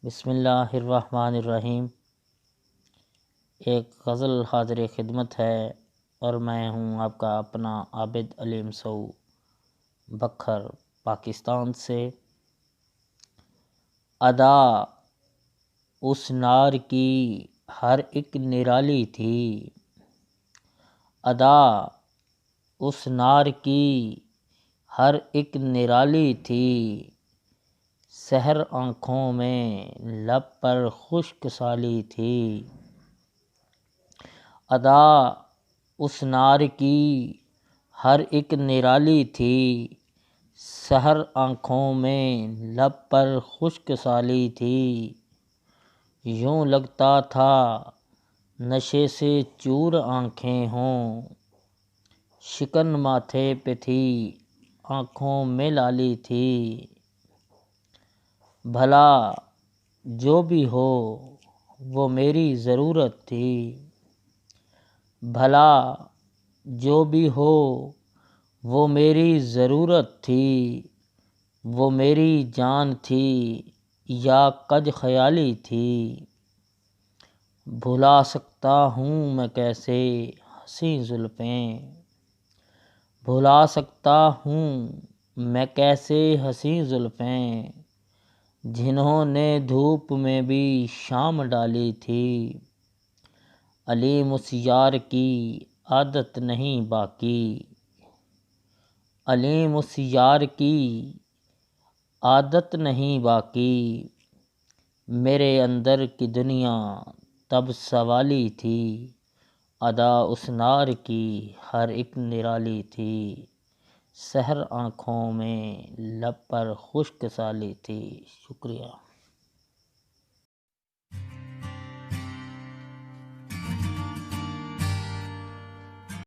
بسم اللہ الرحمن الرحیم۔ ایک غزل حاضر خدمت ہے اور میں ہوں آپ کا اپنا عابد علیم سو بکھر پاکستان سے۔ ادا اس نار کی ہر ایک نرالی تھی، ادا اس نار کی ہر ایک نرالی تھی، سحر آنکھوں میں لب پر خشک سالی تھی۔ ادا اس نار کی ہر ایک نرالی تھی، سحر آنکھوں میں لب پر خشک سالی تھی۔ یوں لگتا تھا نشے سے چور آنکھیں ہوں، شکن ماتھے پہ تھی آنکھوں میں لالی تھی۔ بھلا جو بھی ہو وہ میری ضرورت تھی، بھلا جو بھی ہو وہ میری ضرورت تھی، وہ میری جان تھی یا کج خیالی تھی۔ بھلا سکتا ہوں میں کیسے حسین زلفیں، بھلا سکتا ہوں میں کیسے حسین زلفیں، جنہوں نے دھوپ میں بھی شام ڈالی تھی۔ علیم اس یار کی عادت نہیں باقی، علیم اس یار کی عادت نہیں باقی، میرے اندر کی دنیا تب سوالی تھی۔ ادا اس نار کی ہر ایک نرالی تھی، سحر آنکھوں میں لب پر خشک سالی تھی۔ شکریہ۔